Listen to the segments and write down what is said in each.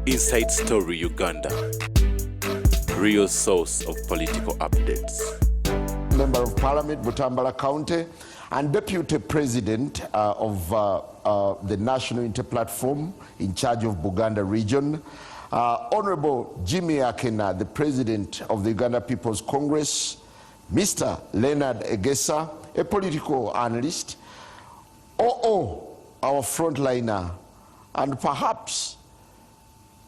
Inside Story Uganda, real source of political updates. Member of Parliament, Butambala County, and Deputy President of the National Interplatform in charge of Buganda region, Honorable Jimmy Akena, the President of the Uganda People's Congress, Mr. Leonard Egesa, a political analyst, our frontliner, and perhaps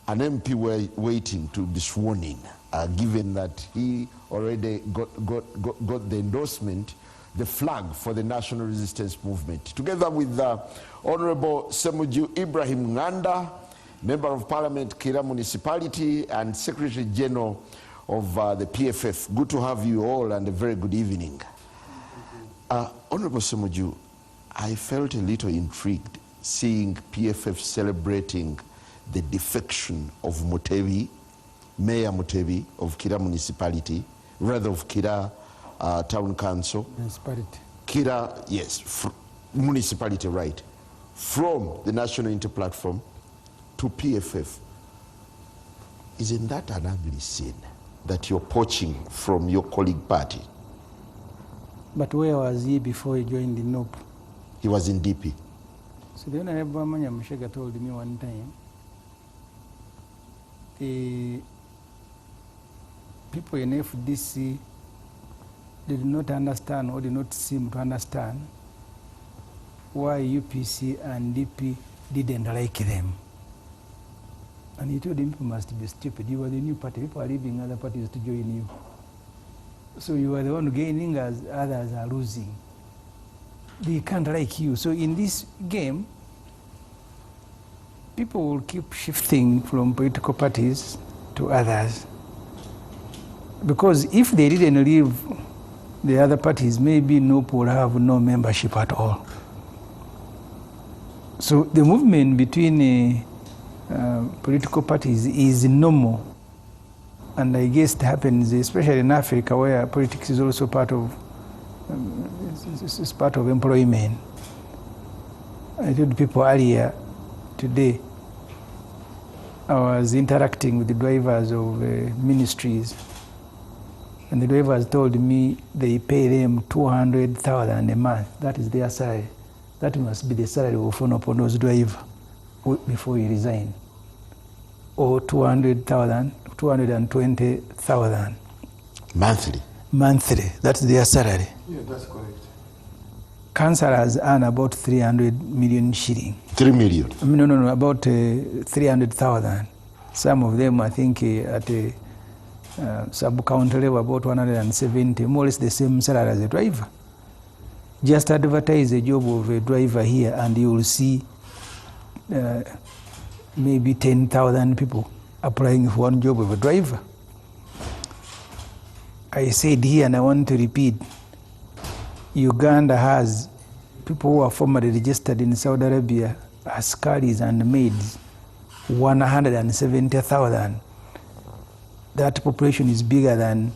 an MP waiting to be sworn in, given that he already got the endorsement, the flag for the National Resistance Movement. Together with Honorable Semuju Ibrahim Nganda, Member of Parliament, Kira Municipality, and Secretary General of the PFF. Good to have you all, and a very good evening. Honorable Semuju, I felt a little intrigued seeing PFF celebrating the defection of Mutebi, Mayor Mutebi of Kira Municipality, rather of Kira Town Council. Municipality. Kira, yes, municipality, right. From the National Interplatform to PFF. Isn't that an ugly sin that you're poaching from your colleague party? But where was he before he joined the NOP? He was in DP. So the Honorable Manya Mushega told me one time, the people in FDC did not understand or did not seem to understand why UPC and DP didn't like them. And he told them, people must be stupid. You are the new party. People are leaving other parties to join you. So you are the one gaining as others are losing. They can't like you. So in this game, people will keep shifting from political parties to others. Because if they didn't leave the other parties, maybe NOP will have no membership at all. So the movement between political parties is normal. And I guess it happens, especially in Africa, where politics is also part of it's part of employment. I told people earlier today, I was interacting with the drivers of ministries, and the drivers told me they pay them 200,000 a month. That is their salary. That must be the salary of Fonopono's driver before he resigned. Or 200,000, 220,000. Monthly? Monthly, that's their salary. Yeah, that's correct. Councillors earn about 300 million shilling. 3 million? No, about 300,000. Some of them, I think, at a sub-county level, about 170, more or less the same salary as a driver. Just advertise a job of a driver here and you will see maybe 10,000 people applying for one job of a driver. I said here, and I want to repeat, Uganda has people who are formerly registered in Saudi Arabia as carriers and maids, 170,000. That population is bigger than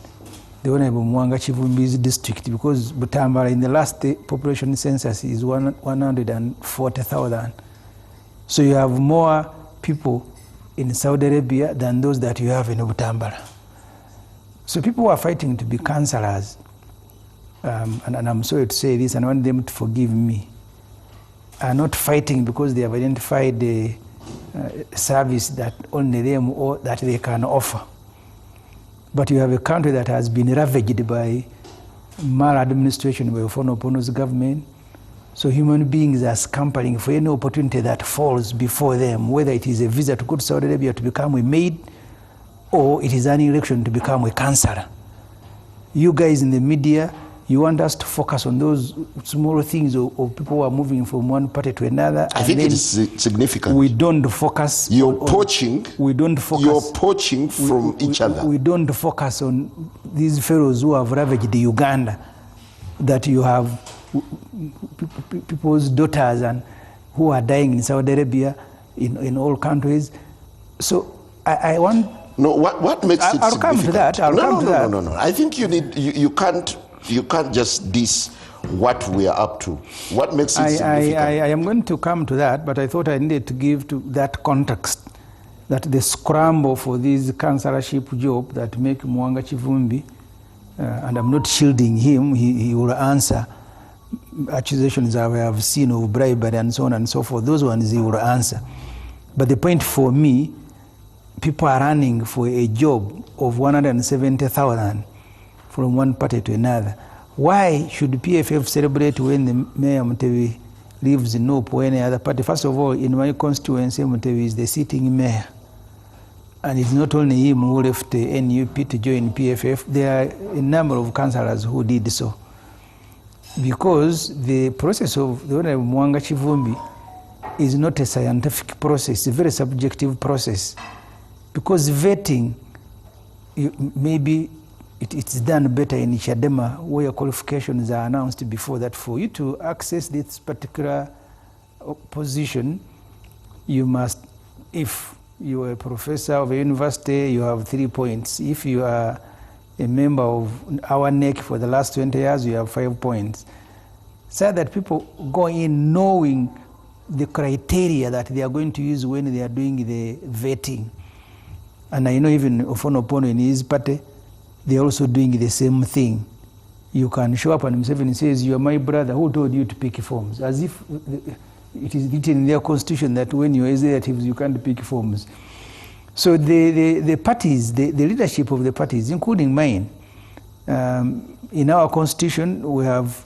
the Honorable Muwanga Kivumbi's district, because Butambala in the last population census is 140,000. So you have more people in Saudi Arabia than those that you have in Butambala. So people who are fighting to be councillors, and I'm sorry to say this, and I want them to forgive me, are not fighting because they have identified the service that only them or that they can offer. But you have a country that has been ravaged by maladministration by Fonopono's government. So human beings are scampering for any opportunity that falls before them, whether it is a visa to go to Saudi Arabia to become a maid, or it is an election to become a councillor. You guys in the media, you want us to focus on those small things of people who are moving from one party to another. I think it is significant. We don't focus. You're poaching. We don't focus. You're poaching from each other. We don't focus on these fellows who have ravaged Uganda, that you have people's daughters and who are dying in Saudi Arabia, in all countries. So I want. No, what makes it significant? I'll come to that. No. I think you can't just diss what we are up to. What makes it significant? I am going to come to that, but I thought I needed to give to that context that the scramble for this councillorship job that make Muwanga Kivumbi, and I'm not shielding him, he will answer accusations I have seen of bribery and so on and so forth. Those ones he will answer. But the point for me, people are running for a job of 170,000 from one party to another. Why should PFF celebrate when the Mayor Entebe leaves NOP or any other party? First of all, in my constituency, Entebe is the sitting mayor. And it's not only him who left the NUP to join PFF, there are a number of councillors who did so. Because the process of the Honorable Muwanga Kivumbi is not a scientific process, it's a very subjective process. Because vetting, maybe it's done better in Chadema, where qualifications are announced before that. For you to access this particular position, you must, if you are a professor of a university, you have 3 points. If you are a member of our NEC for the last 20 years, you have 5 points. So that people go in knowing the criteria that they are going to use when they are doing the vetting. And I know even Ofonopono in his party, they are also doing the same thing. You can show up and Museveni says, you are my brother, who told you to pick forms? As if it is written in their constitution that when you are executives, you can't pick forms. So the parties, the leadership of the parties, including mine, in our constitution, we have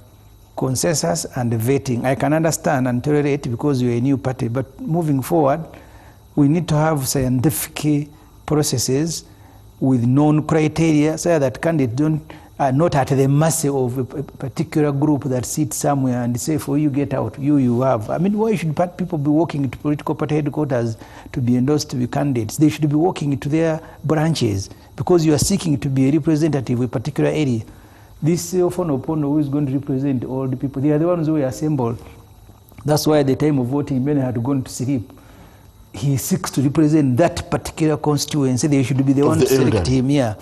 consensus and vetting. I can understand and tolerate because you're a new party, but moving forward, we need to have scientific processes with known criteria so that candidates are not at the mercy of a particular group that sits somewhere and say, for you get out, you have. I mean, why should people be walking to political party headquarters to be endorsed to be candidates? They should be walking to their branches because you are seeking to be a representative of a particular area. This Ofonopono who is going to represent all the people, they are the ones who are assembled. That's why at the time of voting, many had gone to sleep. He seeks to represent that particular constituency. They should be the ones to select him, yeah.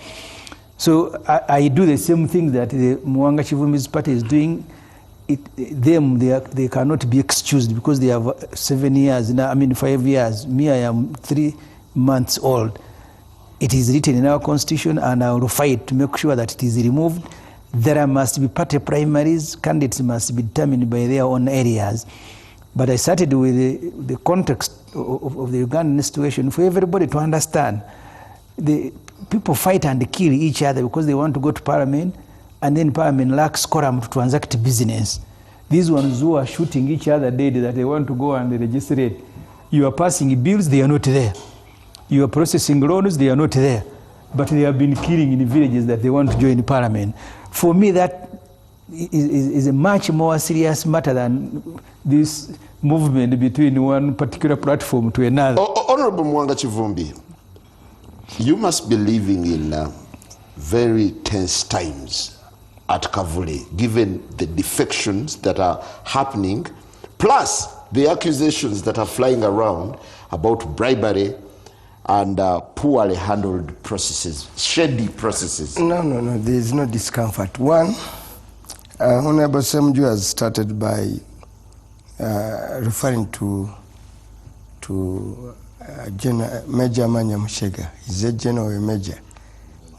So I do the same thing that the Muwanga Kivumbi's party is doing. They cannot be excused because they have 7 years, now, I mean 5 years. Me, I am 3 months old. It is written in our constitution and I will fight to make sure that it is removed. There must be party primaries. Candidates must be determined by their own areas. But I started with the context of the Ugandan situation for everybody to understand. The people fight and kill each other because they want to go to parliament, and then parliament lacks quorum to transact business. These ones who are shooting each other dead that they want to go and register. You are passing bills, they are not there. You are processing loans, they are not there. But they have been killing in villages that they want to join parliament. For me, that is a much more serious matter than this movement between one particular platform to another. Honorable Muwanga Kivumbi, you must be living in very tense times at Kavule, given the defections that are happening, plus the accusations that are flying around about bribery and poorly handled processes, shady processes. No, there is no discomfort. One, Honorable Semju has started by referring to Major Manya Mushega. He's a general or major,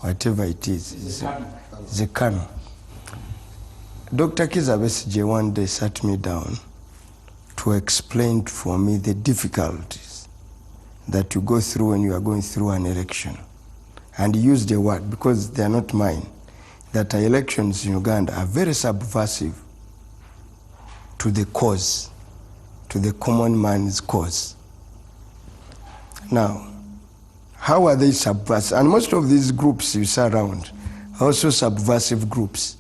whatever it is. He's a colonel. Dr. Kizza Besigye one day sat me down to explain for me the difficulties that you go through when you are going through an election. And he used a word, because they are not mine, that elections in Uganda are very subversive to the cause, to the common man's cause. Now, how are they subversive? And most of these groups you see around are also subversive groups,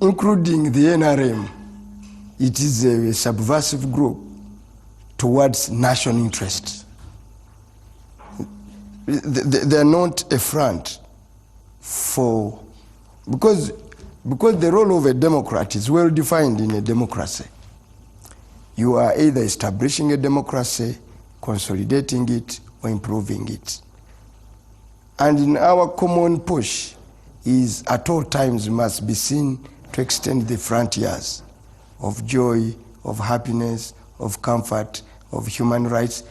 including the NRM. It is a subversive group towards national interest. They are not a front for, because the role of a Democrat is well defined in a democracy. You are either establishing a democracy, consolidating it, or improving it. And in our common push is at all times must be seen to extend the frontiers of joy, of happiness, of comfort, of human rights.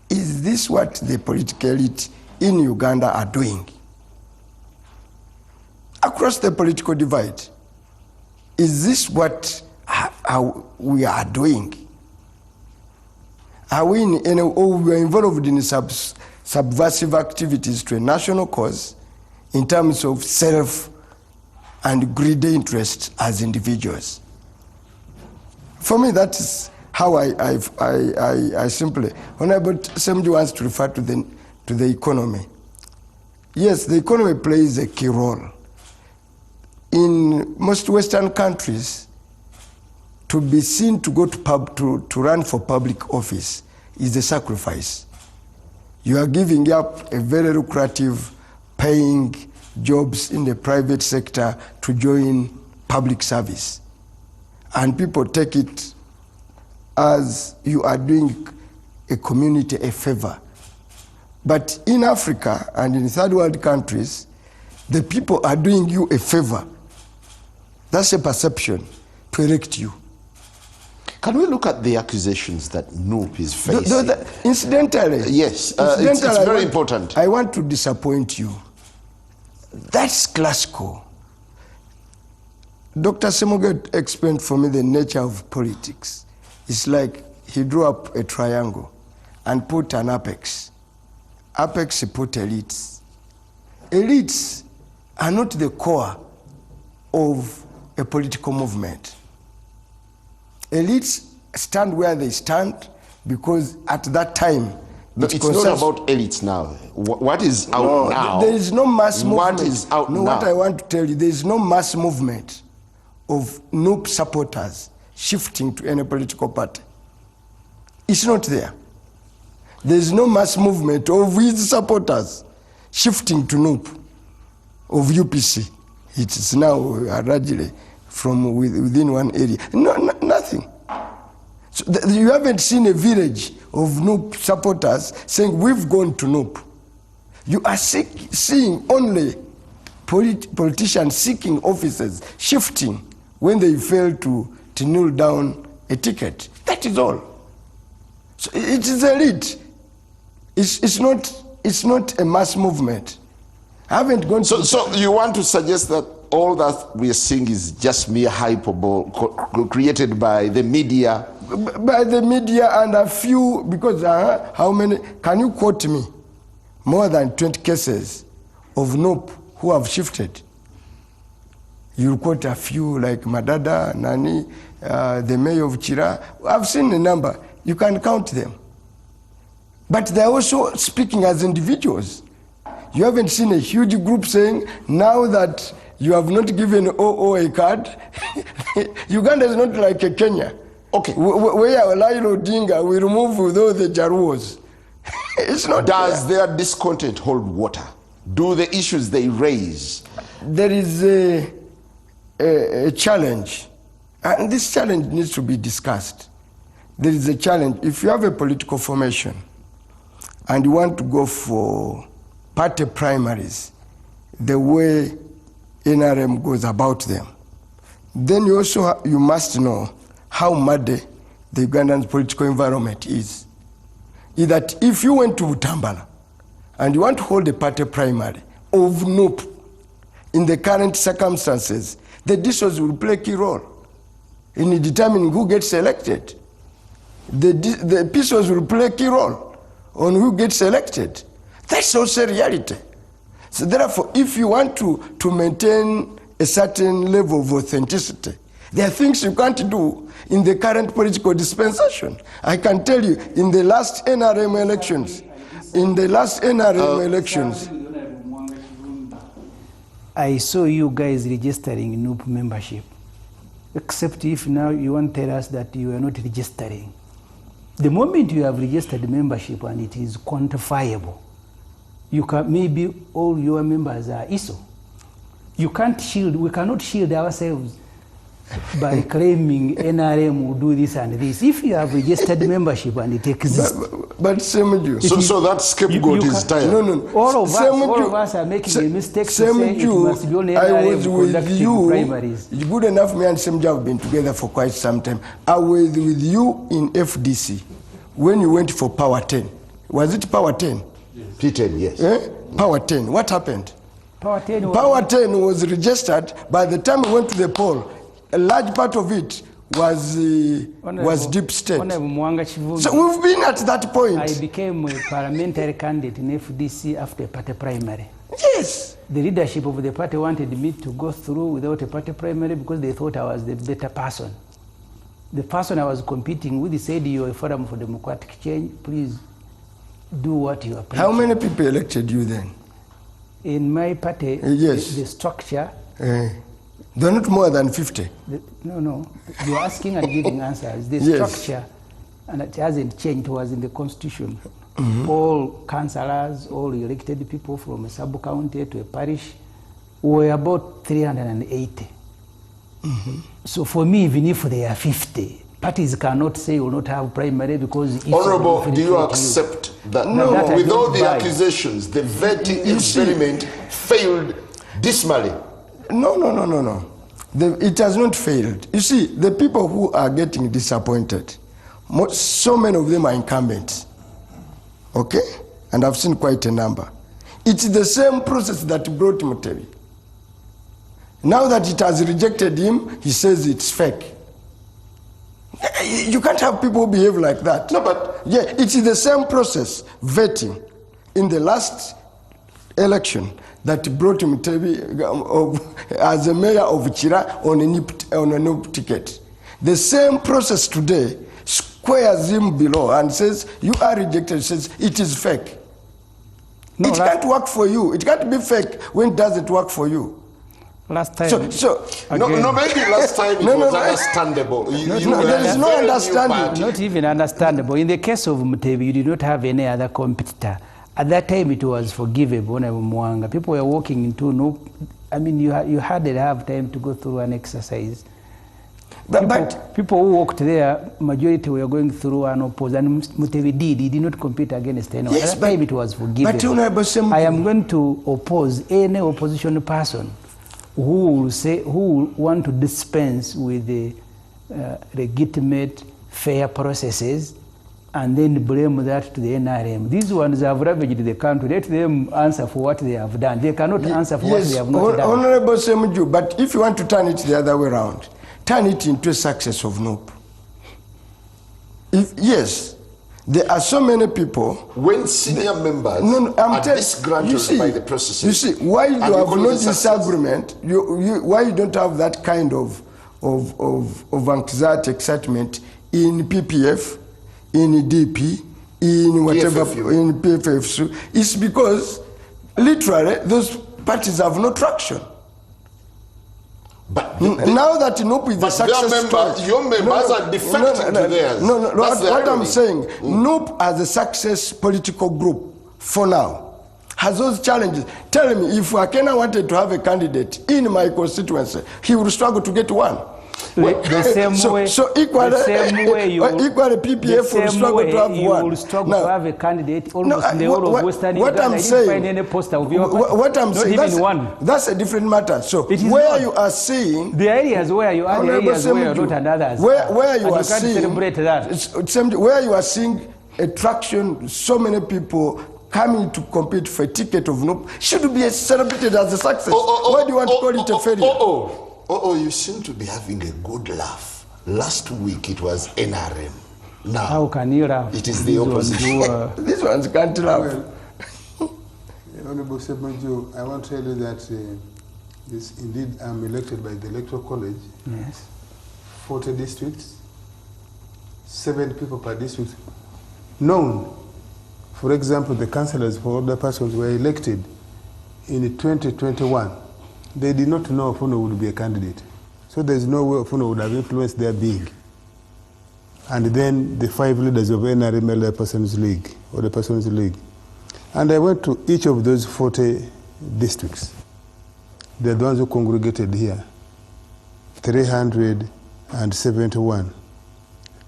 Is this what the political elite in Uganda are doing? Across the political divide, is this what we are doing? Are we or we are involved in subversive activities to a national cause in terms of self and greedy interest as individuals? For me, that is how I simply, Honorable somebody wants to refer to the economy. Yes, the economy plays a key role. In most Western countries, to be seen to go to run for public office is a sacrifice. You are giving up a very lucrative paying jobs in the private sector to join public service. And people take it as you are doing a community a favor. But in Africa and in third world countries, the people are doing you a favor. That's a perception to elect you. Can we look at the accusations that NUP is facing? Incidentally, yes, it's very important. I want to disappoint you. That's classical. Dr. Semoge explained for me the nature of politics. It's like he drew up a triangle and put an apex. Apex, he put elites. Elites are not the core of a political movement. Elites stand where they stand because at that time... But it's not about elites now. What is out now? There is no mass movement. What is out now? What I want to tell you, there is no mass movement of NUP supporters shifting to any political party. It's not there. There is no mass movement of his supporters shifting to NUP, of UPC. It is now largely from within one area. No, nothing. So you haven't seen a village of NUP supporters saying, we've gone to NUP. You are seeing only politicians seeking offices, shifting when they fail to kneel down a ticket. That is all. So it is elite. It's not a mass movement. I haven't gone to... So you want to suggest that all that we are seeing is just mere hyperbole created by the media? By the media and a few, because how many, can you quote me more than 20 cases of NUP who have shifted? You quote a few like Madada, Nani, the mayor of Chira. I've seen a number. You can count them. But they're also speaking as individuals. You haven't seen a huge group saying, now that you have not given OO a card, Uganda is not like a Kenya. Okay. Where Lailo Odinga will remove with all the Jaruos. It's not. Does their discontent hold water? Do the issues they raise? There is a challenge, and this challenge needs to be discussed. There is a challenge. If you have a political formation and you want to go for party primaries, the way NRM goes about them, then you must know how muddy the Ugandan political environment is. Is that if you went to Butambala and you want to hold a party primary of NUP in the current circumstances, the districts will play a key role in determining who gets elected. The PCOs will play a key role on who gets elected. That's also reality. So therefore, if you want to maintain a certain level of authenticity, there are things you can't do in the current political dispensation. I can tell you, in the last NRM elections, I saw you guys registering NUP membership, except if now you want to tell us that you are not registering. The moment you have registered membership and it is quantifiable, you can, maybe all your members are ISO. You can't shield, we cannot shield ourselves by claiming NRM will do this and this. If you have registered membership and it exists. But Semuju. So that scapegoat is tired. No. All of us are making a mistake to say it must be on NRM conducting primaries. Good enough, me and Semuju have been together for quite some time. I was with you in FDC when you went for Power 10. Was it Power 10? Yes. P10, yes. Power 10. What happened? Power 10 was, Power 10 was registered. By the time we went to the poll, a large part of it was deep state. Muwanga, Kivumbi. So we've been at that point. I became a parliamentary candidate in FDC after a party primary. Yes. The leadership of the party wanted me to go through without a party primary because they thought I was the better person. The person I was competing with said, "You're a forum for democratic change. Please do what you are preaching." How many people elected you then? In my party, yes. the structure. They're not more than 50. No. You're asking and giving answers. The structure, and it hasn't changed, was in the constitution. All councillors, all elected people from a sub-county to a parish were about 380. So for me, even if they are 50, parties cannot say will not have primary because... Honorable, do you accept that? No, with all the accusations, the vetting experiment failed dismally? No. It has not failed. You see, the people who are getting disappointed, so many of them are incumbents. Okay? And I've seen quite a number. It's the same process that brought Entebe. Now that it has rejected him, he says it's fake. You can't have people behave like that. No, but... Yeah, it's the same process, vetting, in the last election that brought Entebe as a mayor of Chira on a new ticket. The same process today squares him below and says, you are rejected, says it is fake. No, it can't work for you. It can't be fake when it doesn't work for you. Last time... maybe last time it was understandable. There is no understanding. Not even understandable. In the case of Entebe, you did not have any other competitor. At that time, it was forgivable. Muwanga. People were walking into you hardly have time to go through an exercise. But people who walked there, majority were going through an oppose, and Entebe did. He did not compete against anyone. Yes, at that time, it was forgivable. I am going to oppose any opposition person who will want to dispense with the legitimate, fair processes and then blame that to the NRM. These ones have ravaged the country. Let them answer for what they have done. They cannot answer for what they have not done. Honorable Semuju, but if you want to turn it the other way around, turn it into a success of NOP. Yes, there are so many people... When senior members are disgruntled by the processes... You see, why you have no disagreement, why you don't have that kind of anxiety, excitement in PPF, in DP, in whatever, PFF, in PFF, it's because literally those parties have no traction. But now that NOP is the success story, your members are defecting to theirs. What I'm saying, NOP as a success political group for now has those challenges. Tell me, if Akena wanted to have a candidate in my constituency, he would struggle to get one. The same way PPF will struggle to have one. You will struggle to have a candidate almost in the whole of Western Uganda. What I'm saying, that's a different matter. So where you are seeing the areas where you are, the areas where you're not, and others. Where you are seeing, celebrate that. Where you are seeing attraction, so many people coming to compete for a ticket of NOP should be celebrated as a success. Why do you want to call it a failure? You seem to be having a good laugh. Last week it was NRM. Now, how can you laugh? It is the opposition. These ones can't laugh. Honorable Semuju, I want to tell you that indeed I'm elected by the Electoral College. Yes. 40 districts, 7 people per district. Known. For example, the councillors for other persons were elected in 2021. They did not know Ofuno would be a candidate. So there's no way Ofuno would have influenced their being. And then the 5 leaders of NRM Elder Persons League, or the Persons League. And I went to each of those 40 districts. They're the ones who congregated here. 371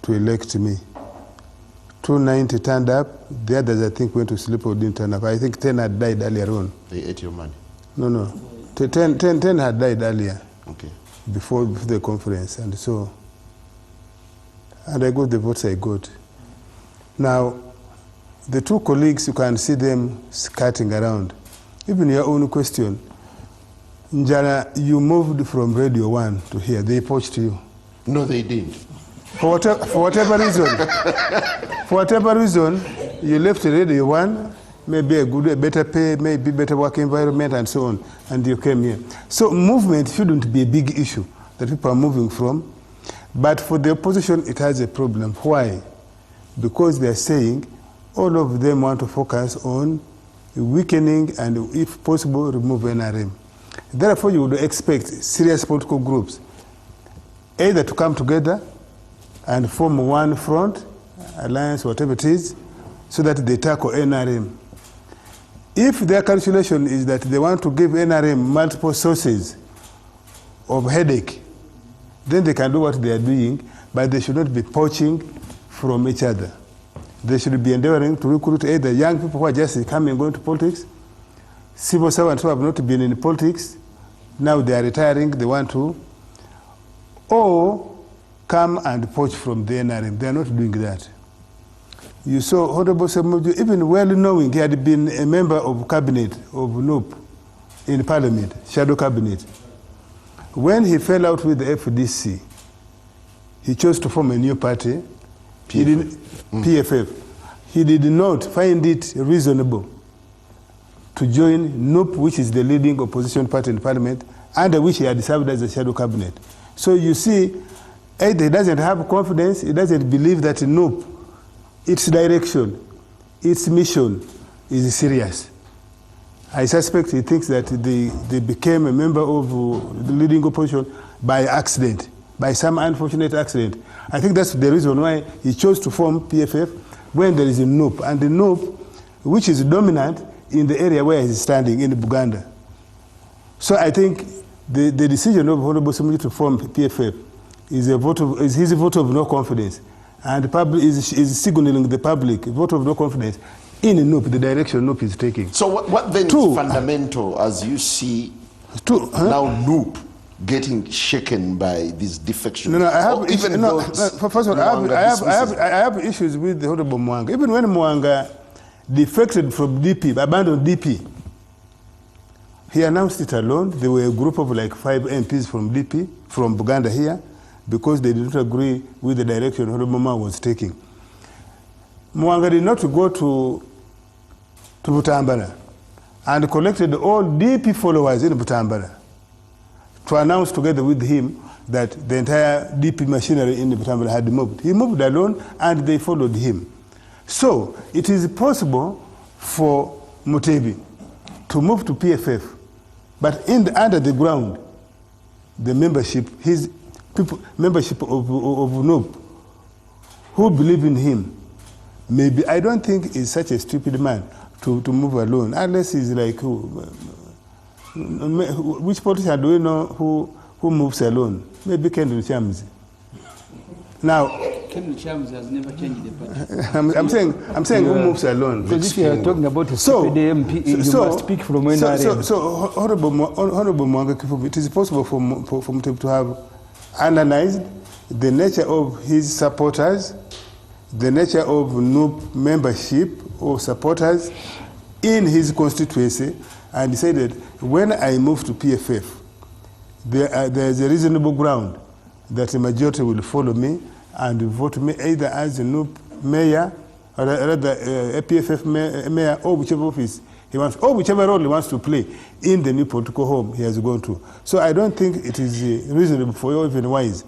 to elect me. 290 turned up, the others I think went to sleep or didn't turn up. I think 10 had died earlier on. They ate your money? No. 10 had died earlier. Okay. Before the conference, and I got the votes I got. Now, the two colleagues, you can see them skirting around. Even your own question, Njana, you moved from Radio 1 to here. They poached you. No, they didn't. For whatever reason, you left Radio 1, maybe a better pay, maybe better work environment, and so on, and you came here. So movement shouldn't be a big issue that people are moving from, but for the opposition, it has a problem. Why? Because they are saying all of them want to focus on weakening and, if possible, remove NRM. Therefore, you would expect serious political groups either to come together and form one front, alliance, whatever it is, so that they tackle NRM. If their calculation is that they want to give NRM multiple sources of headache, then they can do what they are doing, but they should not be poaching from each other. They should be endeavoring to recruit either young people who are just coming and going to politics, civil servants who have not been in politics, now they are retiring, they want to, or come and poach from the NRM. They are not doing that. You saw Honorable Semoju, even well knowing he had been a member of cabinet of NUP in parliament, shadow cabinet. When he fell out with the FDC, he chose to form a new party, PFF. He did not find it reasonable to join NUP, which is the leading opposition party in parliament, under which he had served as a shadow cabinet. So you see, either he doesn't have confidence, he doesn't believe that NUP, its direction, its mission is serious. I suspect he thinks that they became a member of the leading opposition by accident, by some unfortunate accident. I think that's the reason why he chose to form PFF when there is a NUP, and the NUP, which is dominant in the area where he's standing, in Buganda. So I think the decision of Honorable Semoju to form PFF is his vote of no confidence, and the public is signaling the public a vote of no confidence in NUP, the direction NUP is taking. So what then is fundamental, as you see now NUP getting shaken by these defections? No, I have first of all, I have issues with the Honorable Muwanga. Even when Muwanga defected from DP, abandoned DP, he announced it alone. There were a group of like 5 MPs from DP, from Buganda here, because they did not agree with the direction Honorable Muwanga was taking. Muwanga did not go to Butambala and collected all DP followers in Butambala to announce together with him that the entire DP machinery in Butambala had moved. He moved alone and they followed him. So it is possible for Mutebi to move to PFF, but under the ground, the membership, membership of NUP, who believe in him, maybe, I don't think he's such a stupid man to move alone, unless he's like, which politician do we know who moves alone? Maybe Kendall Chamsi. Now, Kendall Chamsi has never changed the party. I'm saying who moves alone. Because if you are talking about a stupid MP, you must speak from NRM. So Honorable Muwanga Kivumbi, it is possible for him to have analyzed the nature of his supporters, the nature of NUP membership or supporters in his constituency, and decided, when I move to PFF, there is a reasonable ground that the majority will follow me and vote me either as a NUP mayor, or rather a PFF mayor, or whichever office he wants, or whichever role he wants to play in the new political home he has gone to. So I don't think it is reasonable for you, even wise,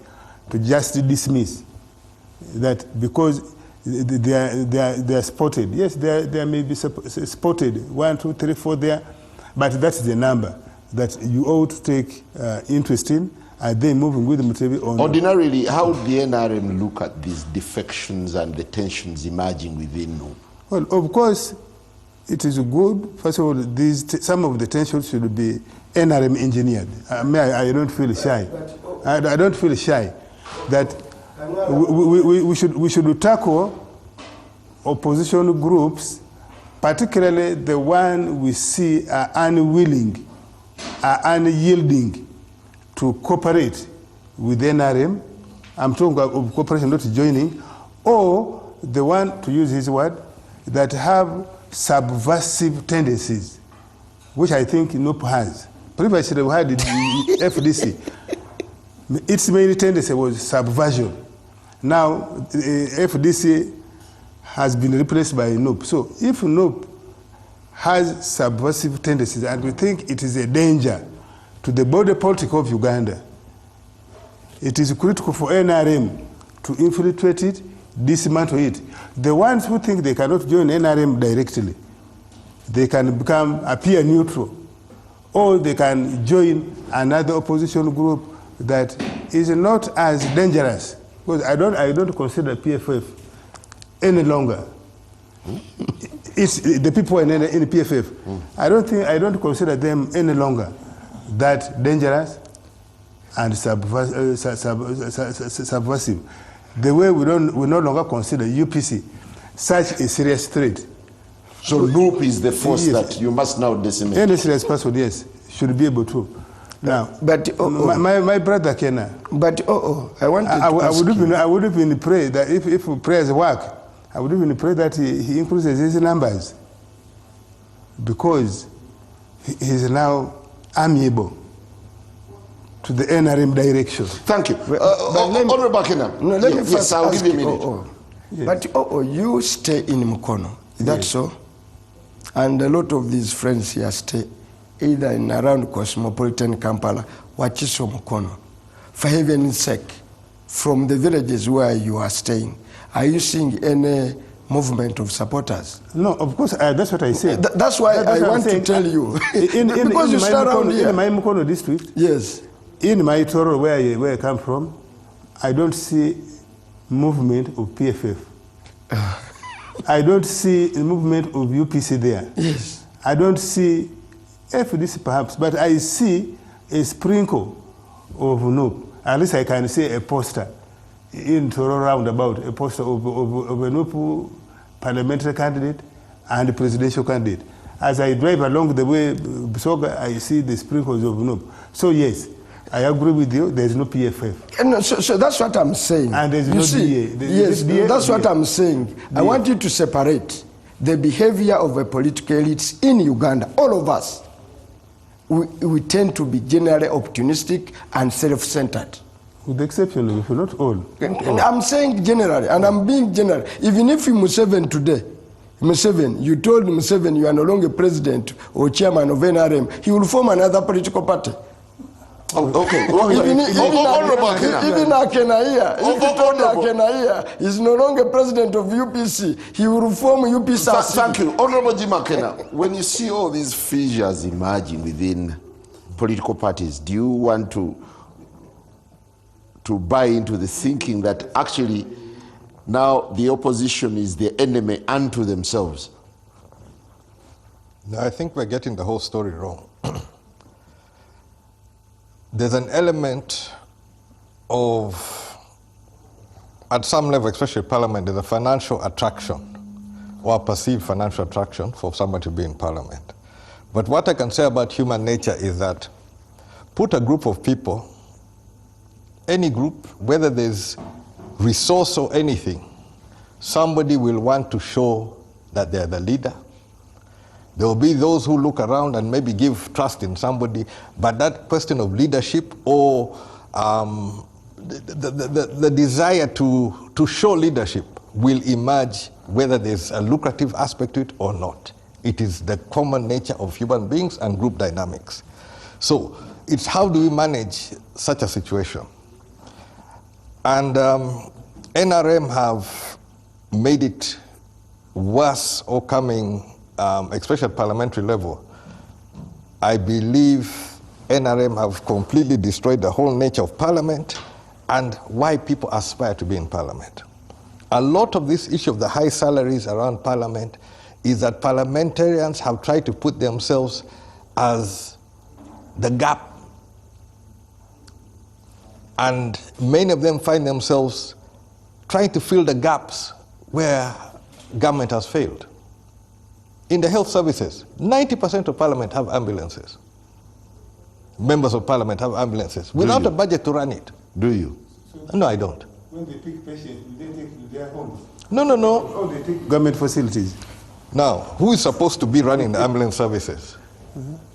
to just dismiss that because they are spotted. Yes, they may be spotted, 1, 2, 3, 4 there, but that's the number that you ought to take interest in. Are they moving with the Mutebi or not? Ordinarily, how would the NRM look at these defections and the tensions emerging within NUP? Well, of course, it is good. First of all, some of the tensions should be NRM engineered. I don't feel shy. I don't feel shy that we should tackle opposition groups, particularly the one we see are unwilling, are unyielding to cooperate with NRM. I'm talking of cooperation, not joining, or the one, to use his word, that have subversive tendencies, which I think NOP has. Previously, we had it in FDC. Its main tendency was subversion. Now, FDC has been replaced by NOP. So if NOP has subversive tendencies, and we think it is a danger to the body politic of Uganda, it is critical for NRM to infiltrate it, dismantle it. The ones who think they cannot join NRM directly, they can appear neutral, or they can join another opposition group that is not as dangerous. Because I don't consider PFF any longer. It's the people in PFF. I don't consider them any longer that dangerous and subversive. The way we no longer consider UPC such a serious threat. So NOP is the force that you must now decimate. Any serious person, yes, should be able to. Now, but my brother Kena. But I want to I would even pray that if prayers work, I would even pray that he increases his numbers, because he is now amiable to the NRM direction. Thank you. Honorable Kena. No, let me first I'll give you a minute. Yes. But you stay in Mukono, is that so? And a lot of these friends here stay either in around cosmopolitan Kampala, Wachiso Mukono. For heaven's sake, from the villages where you are staying, are you seeing any movement of supporters? No, of course, that's what I said. That's why I want to tell you. Because you stay around here. In my Mukono district, yes. In my Toro, where I come from, I don't see movement of PFF. I don't see a movement of UPC there. Yes. I don't see FDC perhaps, but I see a sprinkle of NOP. At least I can see a poster in Toro roundabout, a poster of a NOP parliamentary candidate and a presidential candidate. As I drive along the way, Busoga, I see the sprinkles of NOP. So yes, I agree with you, there's no PFF. No, so that's what I'm saying. And there's no DA. Yes, that's what I'm saying. DA. I want you to separate the behavior of the political elites in Uganda. All of us, we tend to be generally opportunistic and self-centered. With the exception of, not all. I'm saying generally, and I'm being general. Even if Museveni today, you told Museveni you are no longer president or chairman of NRM, he will form another political party. Oh, okay. Even Akena is no longer president of UPC. He will reform UPC. Thank you. Honorable Jim Akena, when you see all these fissures emerging within political parties, do you want to buy into the thinking that actually now the opposition is the enemy unto themselves? No, I think we're getting the whole story wrong. There's an element of, at some level, especially Parliament, there's a financial attraction or a perceived financial attraction for somebody to be in Parliament. But what I can say about human nature is that put a group of people, any group, whether there's resource or anything, somebody will want to show that they're the leader. There will be those who look around and maybe give trust in somebody, but that question of leadership or the desire to show leadership will emerge whether there's a lucrative aspect to it or not. It is the common nature of human beings and group dynamics. So it's how do we manage such a situation? And NRM have made it worse or coming, especially at parliamentary level. I believe NRM have completely destroyed the whole nature of parliament and why people aspire to be in parliament. A lot of this issue of the high salaries around parliament is that parliamentarians have tried to put themselves as the gap. And many of them find themselves trying to fill the gaps where government has failed. In the health services, 90% of parliament have ambulances. Members of parliament have ambulances without a budget to run it. Do you? No, I don't. When they pick patients, they take to their homes. No, no, no. Oh, they take government facilities. Now, who is supposed to be running the ambulance services?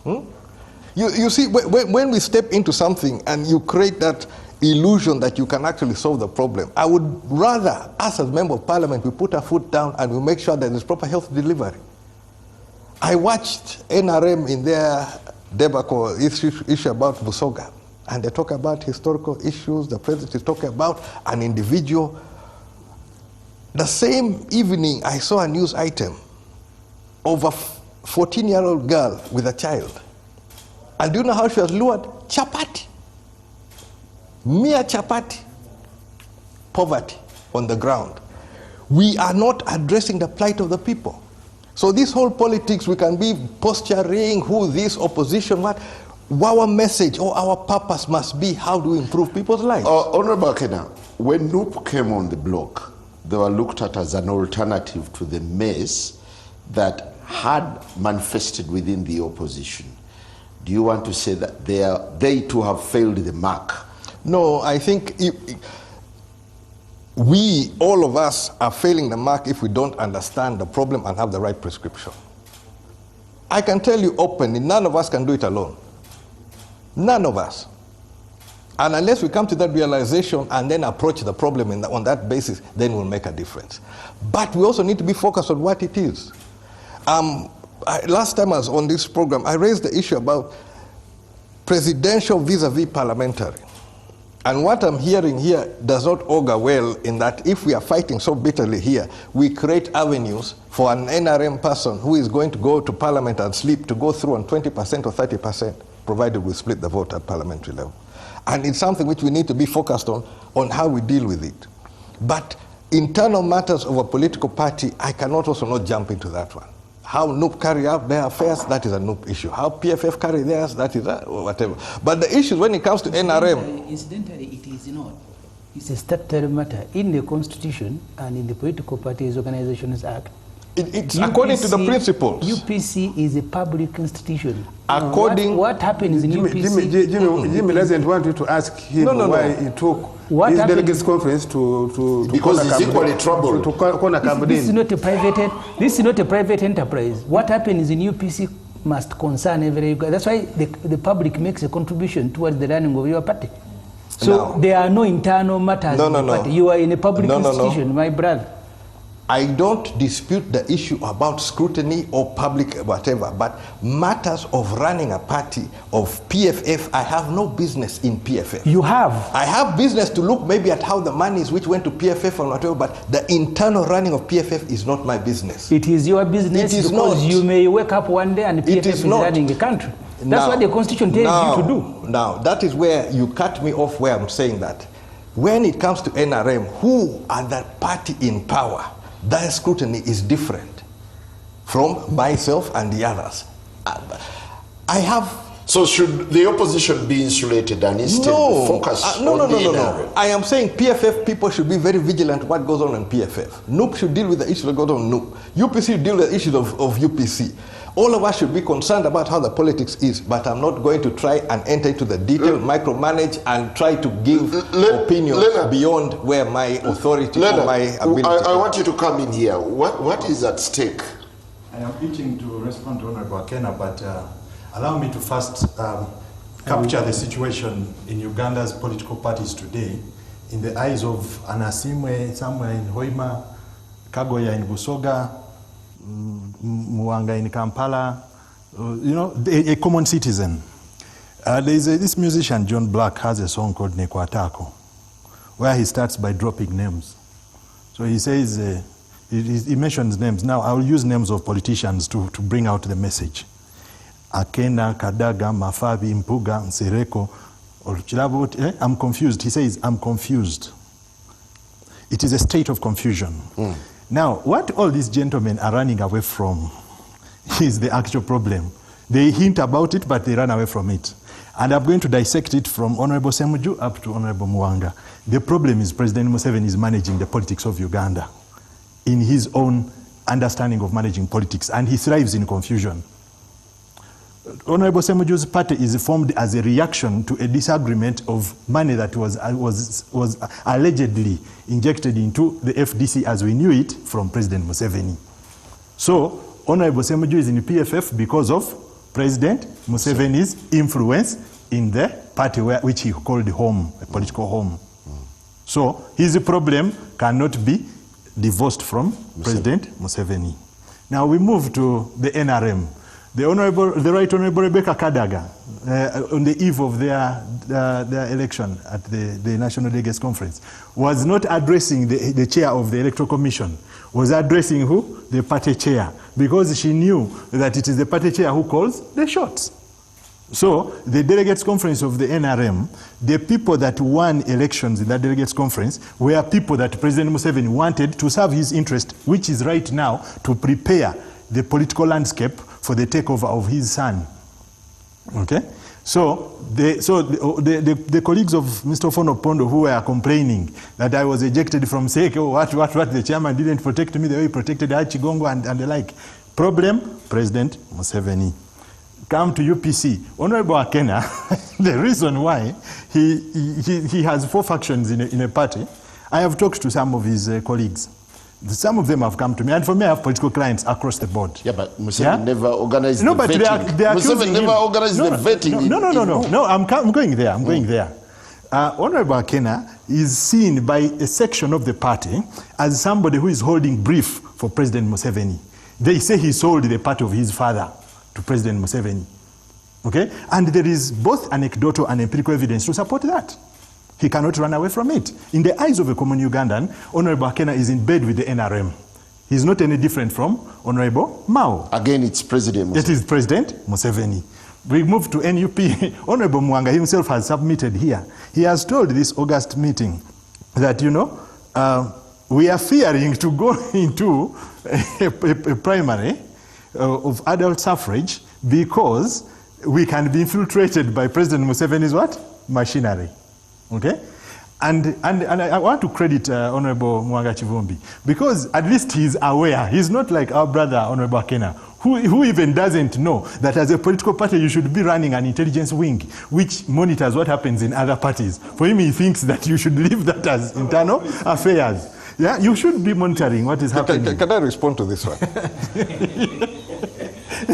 You see, when we step into something and you create that illusion that you can actually solve the problem, I would rather, us as Member of Parliament, we put our foot down and we make sure that there's proper health delivery. I watched NRM in their debacle issue about Busoga, and they talk about historical issues. The president is talking about an individual. The same evening, I saw a news item of a 14-year-old girl with a child. And do you know how she was lured? Chapati. Mere chapati. Poverty on the ground. We are not addressing the plight of the people. So this whole politics, we can be posturing who this opposition, what. Our message or our purpose must be how do we improve people's lives. Honorable Kena, when NUP came on the block, they were looked at as an alternative to the mess that had manifested within the opposition. Do you want to say that they too have failed the mark? No, I think we, all of us, are failing the mark if we don't understand the problem and have the right prescription. I can tell you openly, none of us can do it alone. None of us. And unless we come to that realization and then approach the problem on that basis, then we'll make a difference. But we also need to be focused on what it is. Last time I was on this program, I raised the issue about presidential vis-a-vis parliamentary. And what I'm hearing here does not augur well in that if we are fighting so bitterly here, we create avenues for an NRM person who is going to go to parliament and sleep to go through on 20% or 30%, provided we split the vote at parliamentary level. And it's something which we need to be focused on how we deal with it. But internal matters of a political party, I cannot also not jump into that one. How NUP carry out their affairs, that is a NUP issue. How PFF carry theirs, that is whatever. But the issue when it comes to NRM... Incidentally, it is not. It's a statutory matter in the Constitution and in the Political Parties Organizations Act. It's UPC, according to the principles. UPC is a public institution. According... What happens in UPC... Jimmy doesn't want you to ask him why he took his delegates conference to because he's equally troubled. This is not a private enterprise. What happens in UPC must concern every... That's why the public makes a contribution towards the running of your party. So there are no internal matters in the party. You are in a public institution, my brother. I don't dispute the issue about scrutiny or public whatever, but matters of running a party, of PFF, I have no business in PFF. You have? I have business to look maybe at how the money is which went to PFF or whatever, but the internal running of PFF is not my business. It is your business because you may wake up one day and PFF is running the country. That's what the Constitution tells you to do. Now, that is where you cut me off where I'm saying that. When it comes to NRM, who are the party in power? That scrutiny is different from myself and the others. I have... So should the opposition be insulated and instead focus on the NRM? No. I am saying PFF people should be very vigilant what goes on in PFF. NUP should deal with the issues that go on in NUP. UPC should deal with the issues of UPC. All of us should be concerned about how the politics is, but I'm not going to try and enter into the detail, micromanage, and try to give opinions beyond where my authority or my ability. I want you to come in here. What is at stake? I am itching to respond to Honorable Akena, but allow me to first capture the situation in Uganda's political parties today in the eyes of Anasimwe somewhere in Hoima, Kagoya in Busoga, Muwanga in Kampala, a common citizen. This musician, John Black, has a song called Nekwatako, where he starts by dropping names. So he says, he mentions names. Now, I will use names of politicians to bring out the message. Akena, Kadaga, Mafabi, Mpuga, Nsereko, or Chilabot. I'm confused. He says, I'm confused. It is a state of confusion. Now, what all these gentlemen are running away from is the actual problem. They hint about it, but they run away from it. And I'm going to dissect it from Honorable Semuju up to Honorable Muwanga. The problem is President Museveni is managing the politics of Uganda in his own understanding of managing politics, and he thrives in confusion. Honorable Semuju's party is formed as a reaction to a disagreement of money that was allegedly injected into the FDC as we knew it from President Museveni. So Honorable Semuju is in PFF because of President Museveni's influence in the party which he called home, a political home. So his problem cannot be divorced from President Museveni. Now we move to the NRM. The Right Honorable Rebecca Kadaga, on the eve of their election at the National Delegates Conference, was not addressing the chair of the Electoral Commission, was addressing who? The party chair, because she knew that it is the party chair who calls the shots. So the Delegates Conference of the NRM, the people that won elections in that Delegates Conference were people that President Museveni wanted to serve his interest, which is right now to prepare the political landscape for the takeover of his son. Okay? So the colleagues of Mr. Fono Pondo who were complaining that I was ejected from SEC, oh, what, the chairman didn't protect me the way he protected Achigongo and the like. Problem, President Museveni. Come to UPC. Honorable Akena, the reason why he has 4 factions in a party, I have talked to some of his colleagues. Some of them have come to me, and for me, I have political clients across the board. Yeah, but Museveni never organized the but vetting. They are Museveni never organized the vetting. No, I'm going there. I'm going there. Honorable Akena is seen by a section of the party as somebody who is holding brief for President Museveni. They say he sold the party of his father to President Museveni. Okay? And there is both anecdotal and empirical evidence to support that. He cannot run away from it. In the eyes of a common Ugandan, Honorable Akena is in bed with the NRM. He's not any different from Honorable Mao. Again, it's President Museveni. It is President Museveni. We move to NUP. Honorable Muwanga himself has submitted here. He has told this August meeting that, we are fearing to go into a primary of adult suffrage because we can be infiltrated by President Museveni's what? Machinery. Okay? And I want to credit Honorable Muwanga Kivumbi because at least he's aware. He's not like our brother, Honorable Akena, who even doesn't know that as a political party you should be running an intelligence wing which monitors what happens in other parties. For him, he thinks that you should leave that as internal affairs. Yeah, you should be monitoring what is happening. Can I respond to this one?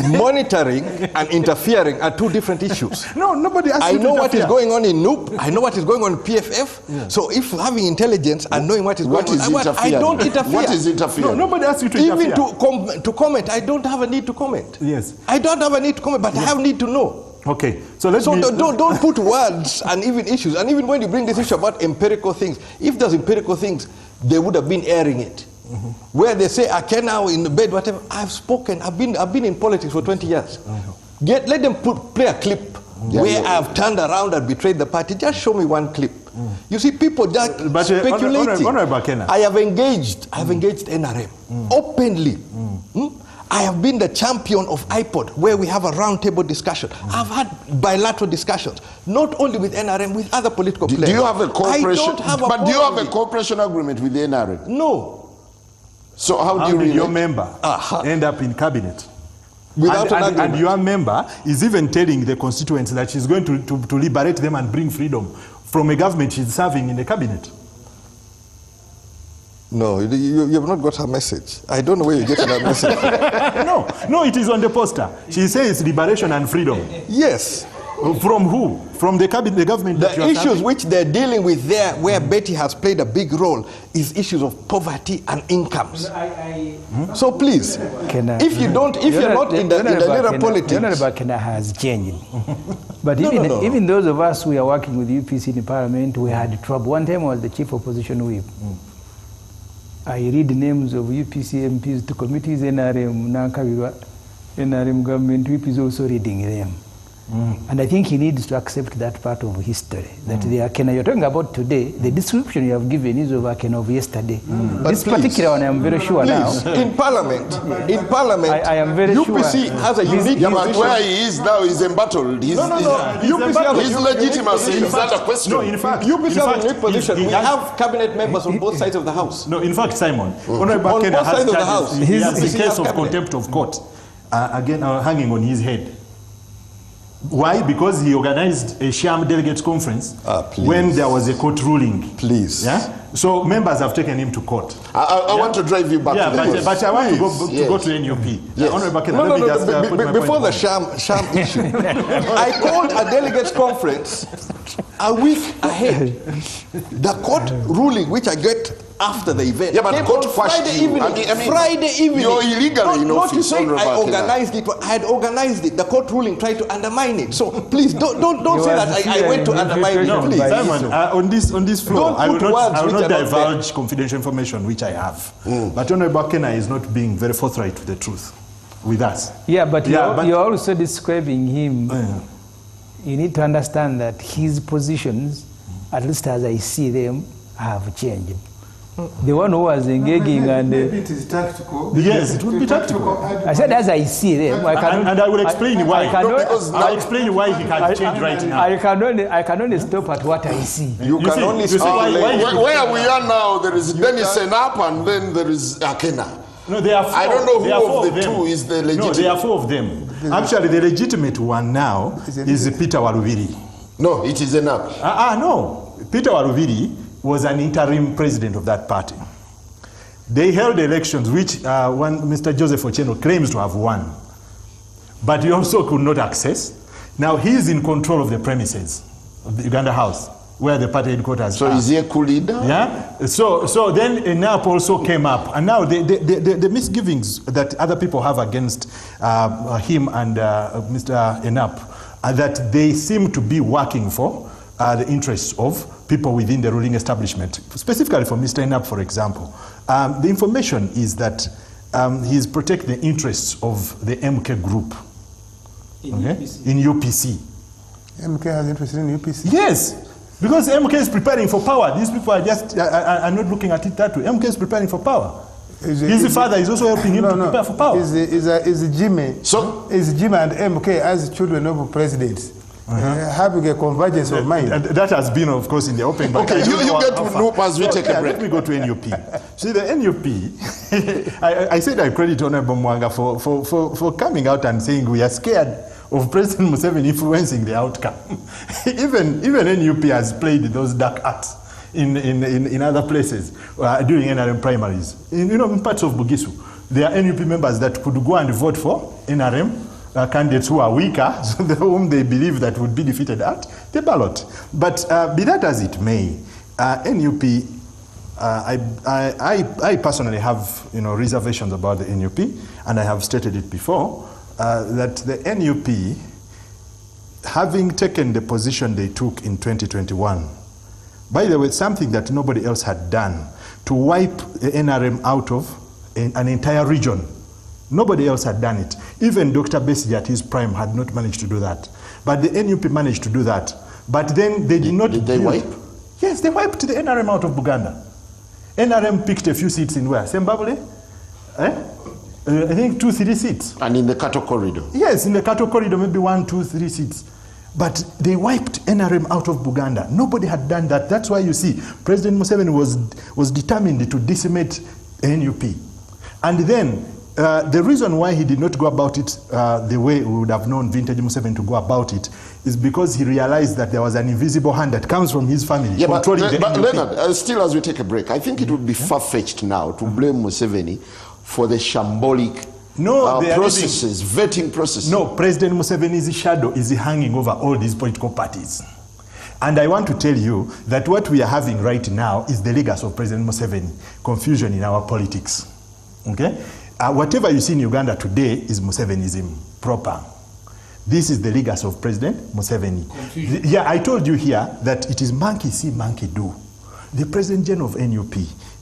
Monitoring and interfering are 2 different issues. No, nobody asked you to know what is interfere. going on in NUP. I know what is going on in PFF. Yeah. So if having intelligence and knowing what is going on, I don't interfere. What is interfering? No, nobody asked you to interfere. Even to comment, I don't have a need to comment. Yes. I don't have a need to comment, but I have need to know. Okay, don't put words and even issues. And even when you bring this issue about empirical things, if there's empirical things, they would have been airing it. Mm-hmm. Where they say, I can now in the bed, whatever. I've spoken. I've been in politics for 20 years. Mm-hmm. Let them play a clip where I've turned around and betrayed the party. Just show me one clip. You see, people just speculating. I have engaged NRM openly. I have been the champion of iPod, where we have a roundtable discussion. I've had bilateral discussions, not only with NRM, with other political players. Do you have a cooperation? Do you have a cooperation agreement with the NRM? No. So how do you your member end up in cabinet? Without an agreement. And your member is even telling the constituents that she's going to liberate them and bring freedom from a government she's serving in the cabinet. No, you have not got her message. I don't know where you get that message. No, it is on the poster. She says liberation and freedom. Yes. From who? From the cabinet, the government. The issues which they're dealing with there, where Betty has played a big role, is issues of poverty and incomes. So please, if you're not in the little politics, Honorable Akena has changed. But even those of us who are working with UPC in Parliament, we had trouble. One time I was the chief opposition whip. I read the names of UPC MPs to committees, NRM government, whip is also reading them. And I think he needs to accept that part of history. That the Akena you're talking about today, the description you have given is of Akena of yesterday. This particular one, I'm very sure now. In Parliament, I am very sure. UPC has a unique but where he is now is embattled. His legitimacy is not a question. No, in fact, UPC has a unique position. We have cabinet members on both sides of the house. No, in fact, Simon, Honorable Akena has charges. He has a case of contempt of court, again hanging on his head. Why? Because he organized a sham delegates conference when there was a court ruling. Please. Yeah? So members have taken him to court. I want to drive you back to the but I want to go to NUP. Yes. Before the sham issue, I called a delegates conference a week ahead. The court ruling, which I get after the event, but court Friday evening. Friday evening. You're illegally in office. Not to say I organized it. I had organized it. The court ruling tried to undermine it. So please don't say that I went to undermine it. Please. Simon, on this floor, I will not divulge confidential information which I have. But Honorable Bakena is not being very forthright with the truth with us. Yeah, but you're also describing him. You need to understand that his positions, at least as I see them, have changed. The one who was engaging maybe it is tactical. Yes, it would be tactical. I said as I see them. And I will explain why. I'll explain why he can change right now. I can only stop at what I see. You can only stop. Where we are now, there is Dennis Enap and then there is Akena. No, there are four. I don't know who of the two is the legitimate. No, there are four of them. Actually, the legitimate one now is Peter Waruviri. No, it is Enap. No. Peter Waruviri was an interim president of that party. They held elections which Mr. Joseph Ochieng claims to have won. But he also could not access. Now he's in control of the premises of the Uganda House, where the party headquarters are. So is he a coup leader? Yeah. So then Enap also came up. And now the misgivings that other people have against him and Mr. Enap are that they seem to be working for the interests of people within the ruling establishment, specifically for Mr. Enap, for example. The information is that he's protecting the interests of the MK group in UPC. MK has interest in UPC? Yes, because MK is preparing for power. These people are just are not looking at it that way. MK is preparing for power. His father is also helping him to prepare for power. Is Jimmy and MK as children of presidents? Having a convergence of mind. And that has been, of course, in the open. Okay, you get to NUP as we take a break. Let me go to NUP. See, the NUP, I said I credit Honorable Muwanga for coming out and saying we are scared of President Museveni influencing the outcome. even NUP has played those dark arts in other places during NRM primaries. In parts of Bugisu, there are NUP members that could go and vote for NRM candidates who are weaker, so whom they believe that would be defeated at the ballot. But be that as it may, NUP, I personally have reservations about the NUP, and I have stated it before, that the NUP, having taken the position they took in 2021, by the way, something that nobody else had done, to wipe the NRM out of an entire region. Nobody else had done it. Even Dr. Besigye at his prime had not managed to do that. But the NUP managed to do that. But then they did not... Did they wipe? Yes, they wiped the NRM out of Buganda. NRM picked a few seats in where? Zimbabwe? I think 2-3 seats. And in the Kato corridor? Yes, in the Kato corridor, maybe 1-2-3 seats. But they wiped NRM out of Buganda. Nobody had done that. That's why you see, President Museveni was determined to decimate NUP. And then, the reason why he did not go about it the way we would have known Vintage Museveni to go about it is because he realized that there was an invisible hand that comes from his family controlling the NUP. Leonard, still as we take a break, I think it would be far-fetched now to blame Museveni for the shambolic processes, vetting processes. No, President Museveni's shadow is hanging over all these political parties. And I want to tell you that what we are having right now is the legacy of President Museveni, confusion in our politics. Okay? Whatever you see in Uganda today is Musevenism proper. This is the legacy of President Museveni. I told you here that it is monkey see, monkey do. The President General of NUP,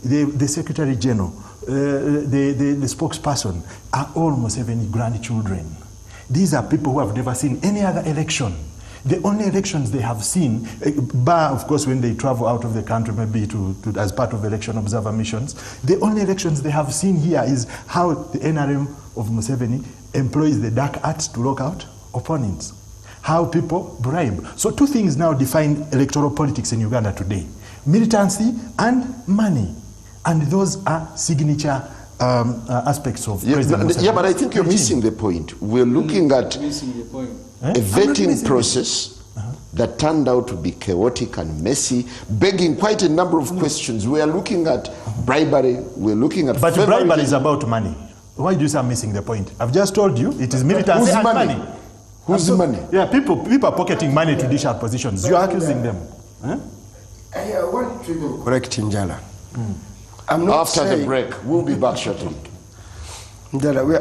the Secretary General, the spokesperson are all Museveni grandchildren. These are people who have never seen any other election. The only elections they have seen, bar of course when they travel out of the country maybe as part of election observer missions, the only elections they have seen here is how the NRM of Museveni employs the dark arts to lock out opponents. How people bribe. So two things now define electoral politics in Uganda today: militancy and money. And those are signature aspects of President Museveni. Yeah, but I think you're missing the point. We're looking at... Missing the point. a vetting process that turned out to be chaotic and messy, begging quite a number of questions. We are looking at bribery, we're looking at But bribery is about money. Why do you say I'm missing the point? I've just told you it is militancy and money. Whose money? Yeah, people are pocketing money to dish out positions. You're accusing them. I want to even correct Njala. I'm not After the break, we'll be back shortly. Njala,